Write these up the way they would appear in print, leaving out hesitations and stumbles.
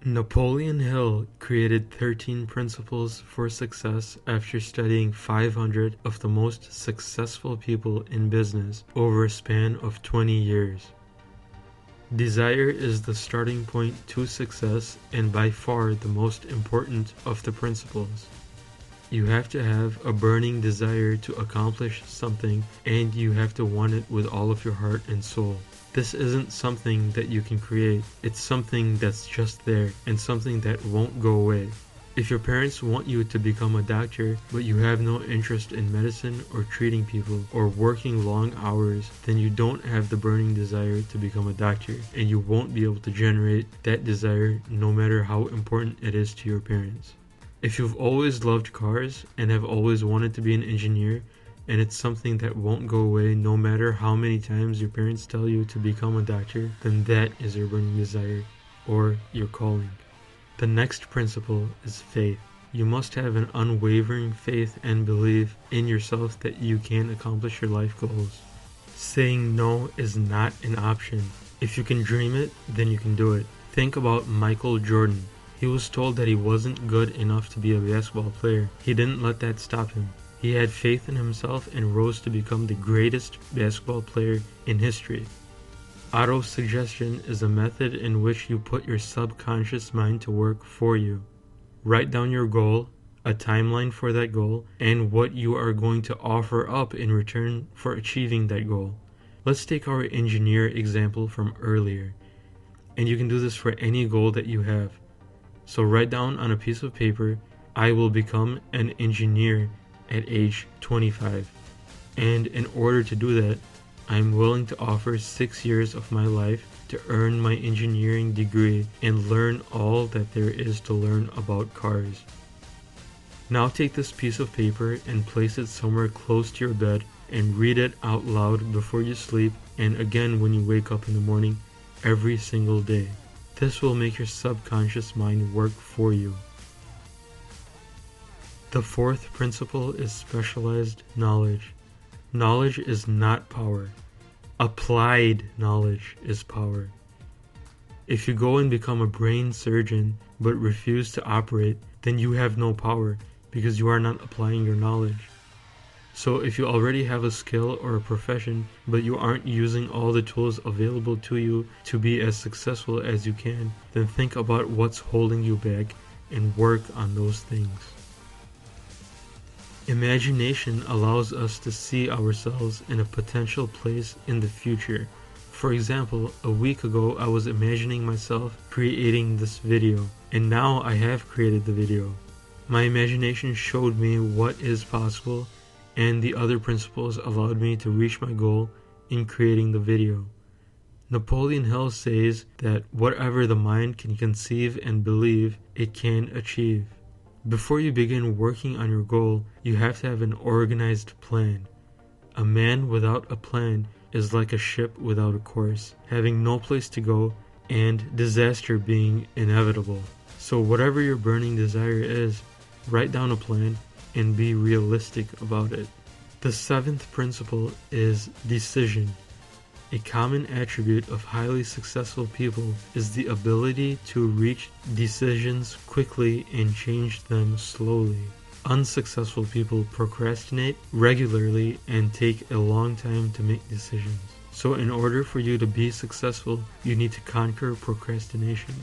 Napoleon Hill created 13 principles for success after studying 500 of the most successful people in business over a span of 20 years. Desire is the starting point to success and by far the most important of the principles. You have to have a burning desire to accomplish something, and you have to want it with all of your heart and soul. This isn't something that you can create, it's something that's just there, and something that won't go away. If your parents want you to become a doctor, but you have no interest in medicine or treating people or working long hours, then you don't have the burning desire to become a doctor, and you won't be able to generate that desire no matter how important it is to your parents. If you've always loved cars and have always wanted to be an engineer, and it's something that won't go away no matter how many times your parents tell you to become a doctor, then that is your burning desire, or your calling. The next principle is faith. You must have an unwavering faith and belief in yourself that you can accomplish your life goals. Saying no is not an option. If you can dream it, then you can do it. Think about Michael Jordan. He was told that he wasn't good enough to be a basketball player. He didn't let that stop him. He had faith in himself and rose to become the greatest basketball player in history. Auto-suggestion is a method in which you put your subconscious mind to work for you. Write down your goal, a timeline for that goal, and what you are going to offer up in return for achieving that goal. Let's take our engineer example from earlier, and you can do this for any goal that you have. So write down on a piece of paper, I will become an engineer at age 25. And in order to do that, I'm willing to offer 6 years of my life to earn my engineering degree and learn all that there is to learn about cars. Now take this piece of paper and place it somewhere close to your bed and read it out loud before you sleep and again when you wake up in the morning every single day. This will make your subconscious mind work for you. The fourth principle is specialized knowledge. Knowledge is not power. Applied knowledge is power. If you go and become a brain surgeon but refuse to operate, then you have no power because you are not applying your knowledge. So if you already have a skill or a profession, but you aren't using all the tools available to you to be as successful as you can, then think about what's holding you back and work on those things. Imagination allows us to see ourselves in a potential place in the future. For example, a week ago I was imagining myself creating this video, and now I have created the video. My imagination showed me what is possible, and the other principles allowed me to reach my goal in creating the video. Napoleon Hill says that whatever the mind can conceive and believe, it can achieve. Before you begin working on your goal, you have to have an organized plan. A man without a plan is like a ship without a course, having no place to go and disaster being inevitable. So whatever your burning desire is, write down a plan and be realistic about it. The seventh principle is decision. A common attribute of highly successful people is the ability to reach decisions quickly and change them slowly. Unsuccessful people procrastinate regularly and take a long time to make decisions. So in order for you to be successful, you need to conquer procrastination.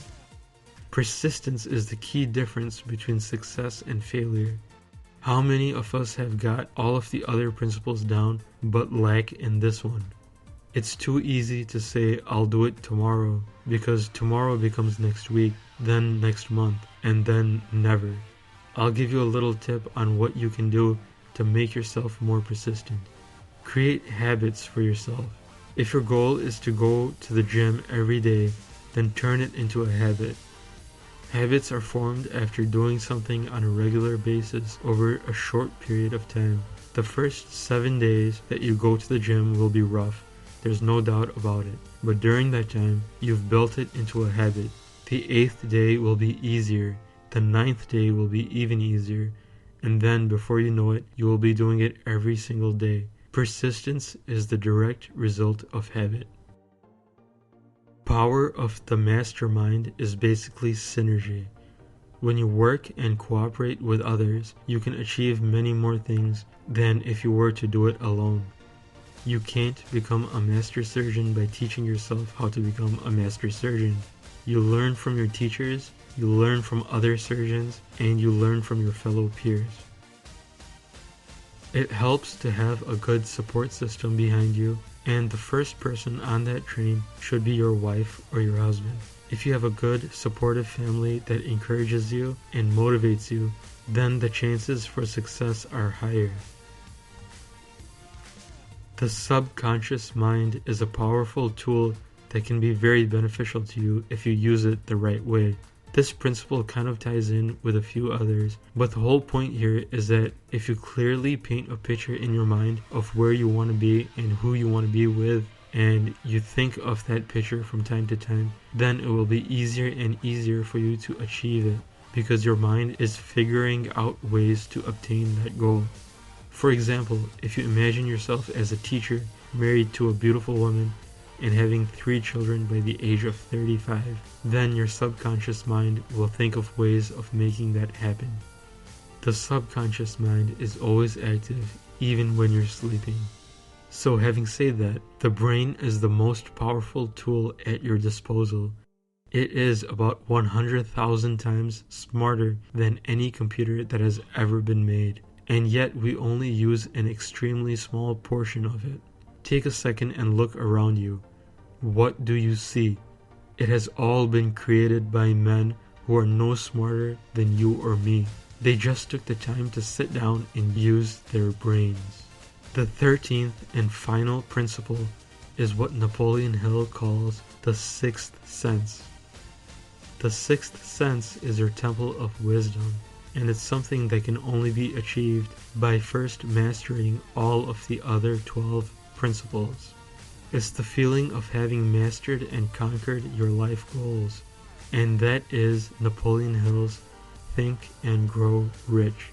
Persistence is the key difference between success and failure. How many of us have got all of the other principles down but lack in this one? It's too easy to say I'll do it tomorrow because tomorrow becomes next week, then next month, and then never. I'll give you a little tip on what you can do to make yourself more persistent. Create habits for yourself. If your goal is to go to the gym every day, then turn it into a habit. Habits are formed after doing something on a regular basis over a short period of time. The first 7 days that you go to the gym will be rough, there's no doubt about it. But during that time, you've built it into a habit. The 8th day will be easier, the 9th day will be even easier, and then before you know it, you will be doing it every single day. Persistence is the direct result of habit. power of the mastermind is basically synergy. When you work and cooperate with others, you can achieve many more things than if you were to do it alone. You can't become a master surgeon by teaching yourself how to become a master surgeon. You learn from your teachers, you learn from other surgeons, and you learn from your fellow peers. It helps to have a good support system behind you, and the first person on that train should be your wife or your husband. If you have a good, supportive family that encourages you and motivates you, then the chances for success are higher. The subconscious mind is a powerful tool that can be very beneficial to you if you use it the right way. This principle kind of ties in with a few others, but the whole point here is that if you clearly paint a picture in your mind of where you want to be and who you want to be with, and you think of that picture from time to time, then it will be easier and easier for you to achieve it, because your mind is figuring out ways to obtain that goal. For example, if you imagine yourself as a teacher married to a beautiful woman and having 3 children by the age of 35, then your subconscious mind will think of ways of making that happen. The subconscious mind is always active even when you're sleeping. So having said that, the brain is the most powerful tool at your disposal. It is about 100,000 times smarter than any computer that has ever been made. And yet we only use an extremely small portion of it. Take a second and look around you. What do you see? It has all been created by men who are no smarter than you or me. They just took the time to sit down and use their brains. The 13th and final principle is what Napoleon Hill calls the sixth sense. The sixth sense is your temple of wisdom, and it's something that can only be achieved by first mastering all of the other 12 principles. It's the feeling of having mastered and conquered your life goals, and that is Napoleon Hill's Think and Grow Rich.